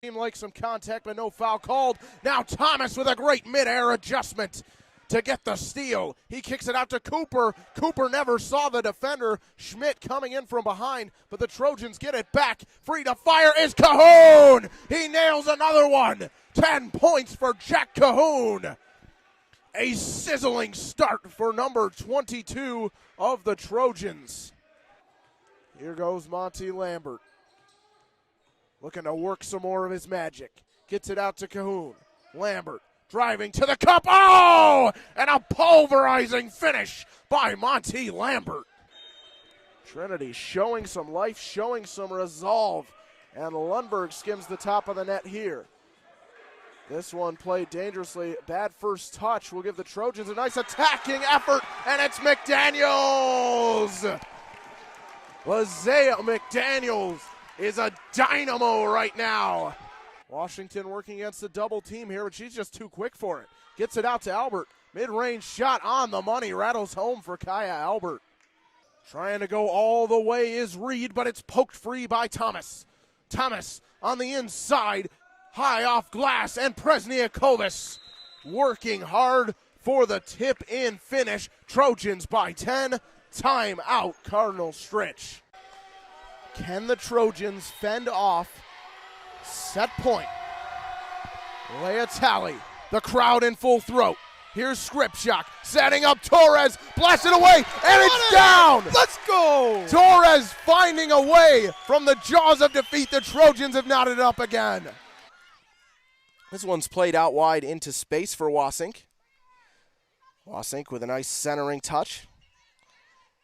Seemed like some contact, but no foul called. Now Thomas with a great mid-air adjustment to get the steal. He kicks it out to Cooper. Cooper never saw the defender. Schmidt coming in from behind, but the Trojans get it back. Free to fire is Cahoon. He nails another one. 10 points for Jack Cahoon. A sizzling start for number 22 of the Trojans. Here goes Monty Lambert. Looking to work some more of his magic. Gets it out to Cahoon. Lambert driving to the cup. Oh! And a pulverizing finish by Monty Lambert. Trinity showing some life, showing some resolve. And Lundberg skims the top of the net here. This one played dangerously. Bad first touch. Will give the Trojans a nice attacking effort. And it's McDaniels. Lizea McDaniels is a dynamo right now. Washington working against the double team here, but she's just too quick for it. Gets it out to Albert. Mid-range shot on the money. Rattles home for Kaya Albert. Trying to go all the way is Reed, but it's poked free by Thomas. Thomas on the inside, high off glass, and Presniakovis working hard for the tip-in finish. Trojans by 10. Time out, Cardinal Stritch. Can the Trojans fend off set point? Lay a tally. The crowd in full throat. Here's Skripchak setting up Torres. Blasted away, and it's down! Let's go! Torres finding a way from the jaws of defeat. The Trojans have knotted up again. This one's played out wide into space for Wasink. Wasink with a nice centering touch.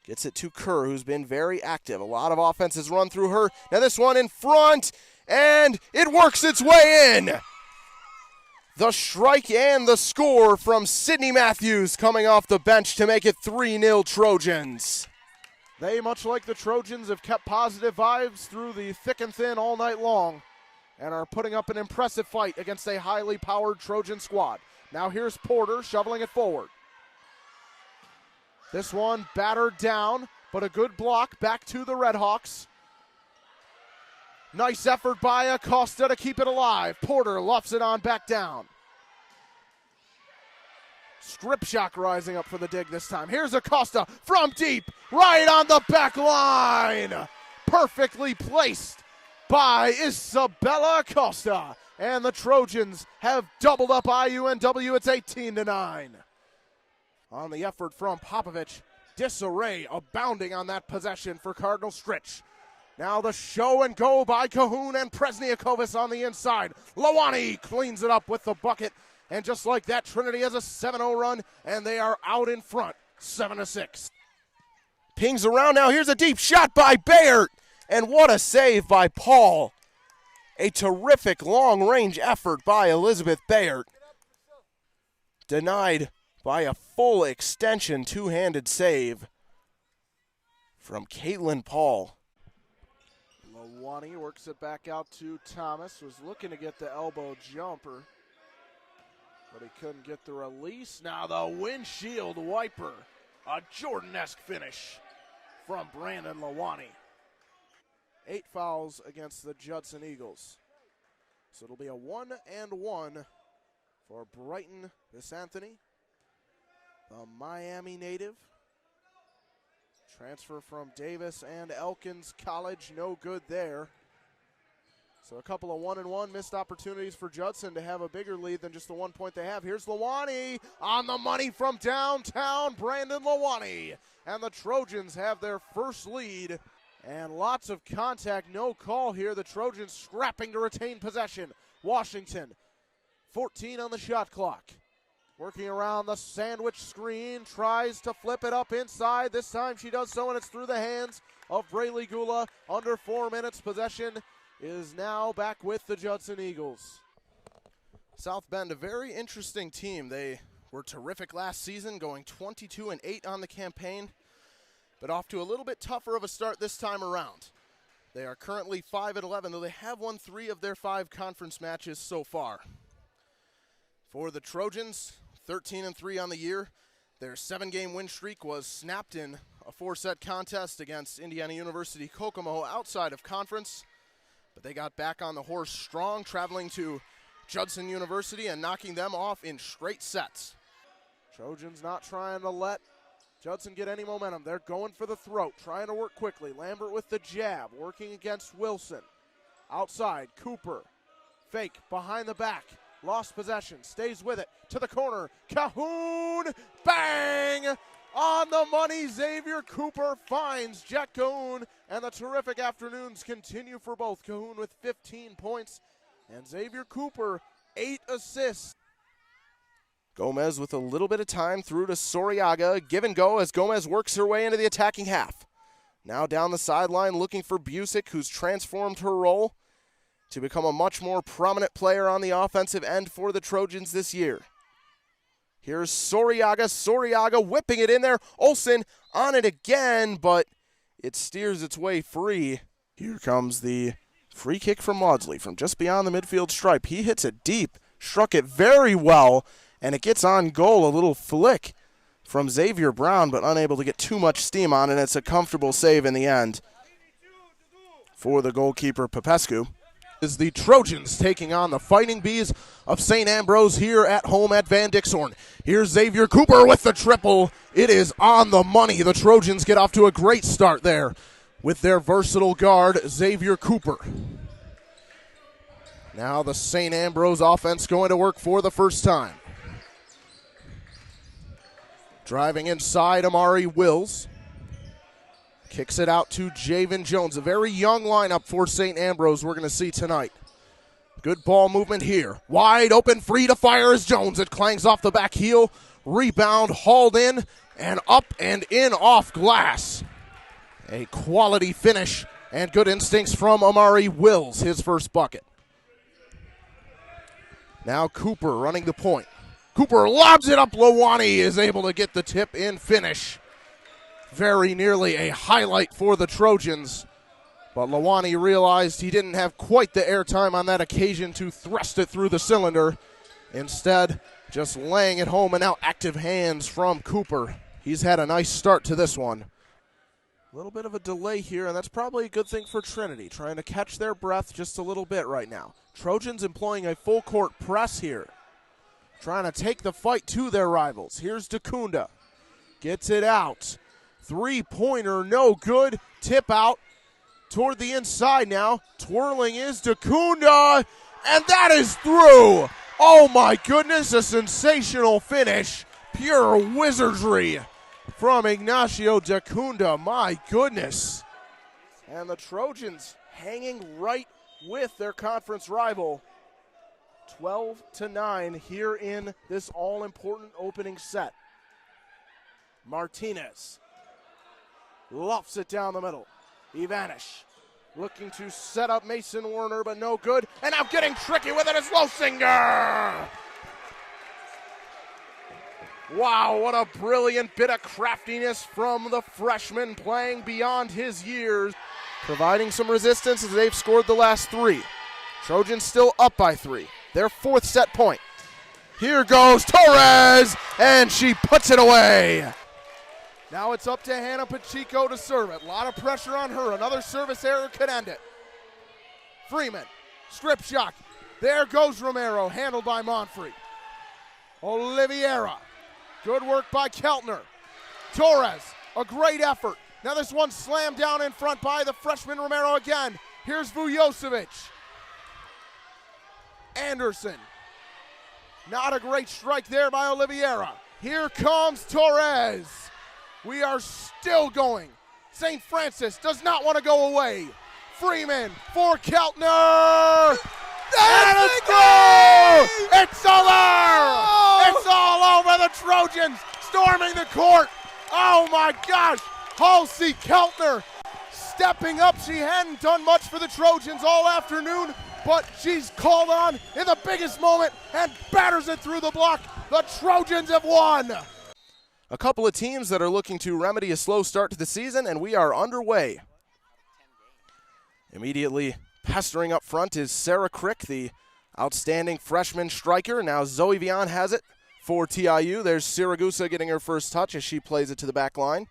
Gets it to Kerr, who's been very active. A lot of offenses run through her. Now this one in front, and it works its way in. The strike and the score from Sydney Matthews coming off the bench to make it 3-0 Trojans. They, much like the Trojans, have kept positive vibes through the thick and thin all night long and are putting up an impressive fight against a highly powered Trojan squad. Now here's Porter shoveling it forward. This one battered down, but a good block back to the Redhawks. Nice effort by Acosta to keep it alive. Porter luffs it on back down. Skripchak rising up for the dig this time. Here's Acosta from deep, right on the back line. Perfectly placed by Isabella Acosta. And the Trojans have doubled up IUNW. It's 18-9. On the effort from Popovich, disarray abounding on that possession for Cardinal Stritch. Now the show and go by Cahoon and Presniakovis on the inside. Lawani cleans it up with the bucket, and just like that, Trinity has a 7-0 run, and they are out in front, 7-6. Pings around now. Here's a deep shot by Bayert, and what a save by Paul. A terrific long-range effort by Elizabeth Bayert. Denied by a full extension two-handed save from Caitlin Paul. Lawani works it back out to Thomas. Was looking to get the elbow jumper, but he couldn't get the release. Now the windshield wiper. A Jordan-esque finish from Brandon Lawani. 8 fouls against the Judson Eagles. So it'll be a 1-1 for Brighton Visanthony. The Miami native. Transfer from Davis and Elkins College, no good there. So a couple of 1-1 missed opportunities for Judson to have a bigger lead than just the 1 point they have. Here's Lawani on the money from downtown, Brandon Lawani. And the Trojans have their first lead. And lots of contact, no call here. The Trojans scrapping to retain possession. Washington, 14 on the shot clock. Working around the sandwich screen, tries to flip it up inside. This time she does so, and it's through the hands of Braylee Gula. Under 4 minutes, possession is now back with the Judson Eagles. South Bend, a very interesting team. They were terrific last season, going 22-8 on the campaign, but off to a little bit tougher of a start this time around. They are currently 5-11, though they have won 3 of their 5 conference matches so far. For the Trojans, 13-3 on the year. Their 7-game win streak was snapped in a 4-set contest against Indiana University Kokomo outside of conference. But they got back on the horse strong, traveling to Judson University and knocking them off in straight sets. Trojans not trying to let Judson get any momentum. They're going for the throat, trying to work quickly. Lambert with the jab, working against Wilson. Outside, Cooper. Fake, behind the back. Lost possession, stays with it. To the corner, Cahoon, bang! On the money, Xavier Cooper finds Jet Cahoon, and the terrific afternoons continue for both. Cahoon with 15 points, and Xavier Cooper, 8 assists. Gomez with a little bit of time through to Soriaga. Give and go as Gomez works her way into the attacking half. Now down the sideline looking for Busick, who's transformed her role to become a much more prominent player on the offensive end for the Trojans this year. Here's Soriaga. Soriaga whipping it in there. Olsen on it again, but it steers its way free. Here comes the free kick from Maudsley from just beyond the midfield stripe. He hits it deep, struck it very well, and it gets on goal. A little flick from Xavier Brown, but unable to get too much steam on it. It's a comfortable save in the end for the goalkeeper, Popescu. Is the Trojans taking on the Fighting Bees of St. Ambrose here at home at Van Dixhorn. Here's Xavier Cooper with the triple. It is on the money. The Trojans get off to a great start there with their versatile guard, Xavier Cooper. Now the St. Ambrose offense going to work for the first time. Driving inside, Amari Wills. Kicks it out to Javen Jones. A very young lineup for St. Ambrose we're going to see tonight. Good ball movement here. Wide open, free to fire is Jones. It clangs off the back heel. Rebound hauled in and up and in off glass. A quality finish and good instincts from Amari Wills, his first bucket. Now Cooper running the point. Cooper lobs it up. Lawani is able to get the tip in finish. Very nearly a highlight for the Trojans. But Lawani realized he didn't have quite the airtime on that occasion to thrust it through the cylinder. Instead, just laying it home, and now active hands from Cooper. He's had a nice start to this one. A little bit of a delay here, and that's probably a good thing for Trinity, trying to catch their breath just a little bit right now. Trojans employing a full court press here, trying to take the fight to their rivals. Here's Dacunda. Gets it out. Three-pointer, no good. Tip out toward the inside now. Twirling is Dacunda, and that is through. Oh, my goodness, a sensational finish. Pure wizardry from Ignacio Dacunda. My goodness. And the Trojans hanging right with their conference rival. 12-9 here in this all-important opening set. Martinez luffs it down the middle. Ivanish looking to set up Mason Werner, but no good. And now getting tricky with it is Losinger. Wow, what a brilliant bit of craftiness from the freshman, playing beyond his years. Providing some resistance as they've scored the last three. Trojans still up by 3. Their fourth set point. Here goes Torres, and she puts it away. Now it's up to Hannah Pacheco to serve it. A lot of pressure on her. Another service error could end it. Freeman, strip shot. There goes Romero, handled by Monfrey. Oliveira, good work by Keltner. Torres, a great effort. Now this one slammed down in front by the freshman Romero again. Here's Vujosevic. Anderson. Not a great strike there by Oliveira. Here comes Torres. We are still going. St. Francis does not want to go away. Freeman for Keltner. And it's through! It's over! Oh! It's all over. The Trojans storming the court. Oh my gosh. Halsey Keltner stepping up. She hadn't done much for the Trojans all afternoon, but she's called on in the biggest moment and batters it through the block. The Trojans have won. A couple of teams that are looking to remedy a slow start to the season, and we are underway. Immediately pestering up front is Sarah Crick, the outstanding freshman striker. Now Zoe Vian has it for TIU. There's Siragusa getting her first touch as she plays it to the back line.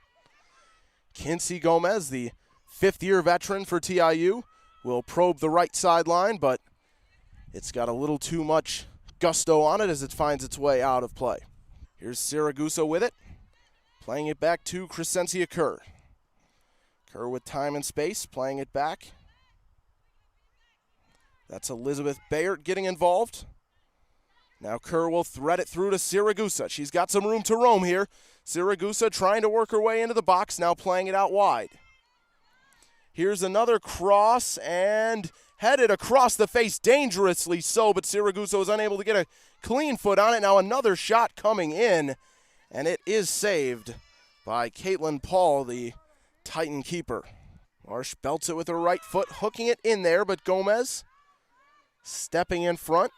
Kinsey Gomez, the fifth-year veteran for TIU, will probe the right sideline, but it's got a little too much gusto on it as it finds its way out of play. Here's Siragusa with it, playing it back to Crescencia Kerr. Kerr with time and space, playing it back. That's Elizabeth Bayert getting involved. Now Kerr will thread it through to Siragusa. She's got some room to roam here. Siragusa trying to work her way into the box, now playing it out wide. Here's another cross and headed across the face, dangerously so, but Siragusa was unable to get a clean foot on it. Now another shot coming in, and it is saved by Caitlin Paul, the Titan keeper. Marsh belts it with her right foot, hooking it in there, but Gomez stepping in front.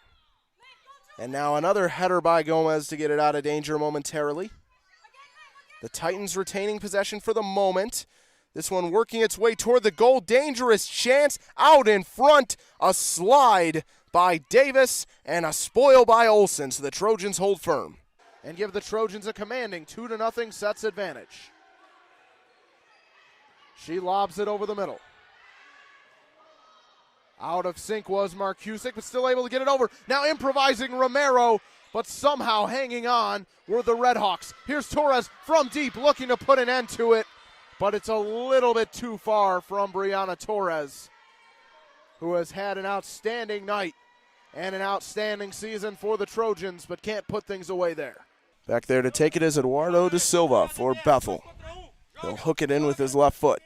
And now another header by Gomez to get it out of danger momentarily. The Titans retaining possession for the moment. This one working its way toward the goal. Dangerous chance out in front. A slide by Davis and a spoil by Olsen. So the Trojans hold firm and give the Trojans a commanding 2-0 sets advantage. She lobs it over the middle. Out of sync was Marcusic, but still able to get it over. Now improvising Romero, but somehow hanging on were the Redhawks. Here's Torres from deep, looking to put an end to it, but it's a little bit too far from Brianna Torres, who has had an outstanding night and an outstanding season for the Trojans, but can't put things away there. Back there to take it is Eduardo da Silva for Bethel. He'll hook it in with his left foot.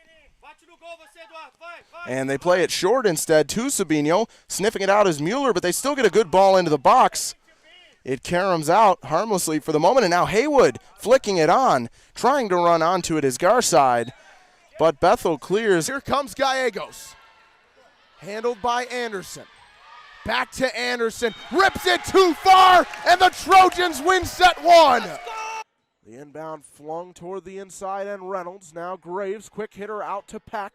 And they play it short instead to Sabino. Sniffing it out is Mueller, but they still get a good ball into the box. It caroms out harmlessly for the moment, and now Haywood flicking it on. Trying to run onto it is Garside, but Bethel clears. Here comes Gallegos. Handled by Anderson. Back to Anderson. Rips it too far, and the Trojans win set one. The inbound flung toward the inside, and Reynolds. Now Graves, quick hitter out to Peck.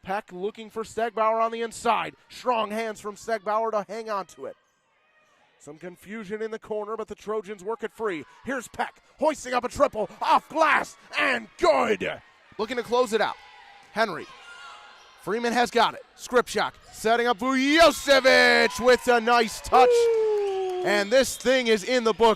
Peck looking for Stegbauer on the inside. Strong hands from Stegbauer to hang on to it. Some confusion in the corner, but the Trojans work it free. Here's Peck, hoisting up a triple, off glass, and good. Looking to close it out. Henry. Freeman has got it. Skripchak setting up Vujocevic with a nice touch. And this thing is in the books.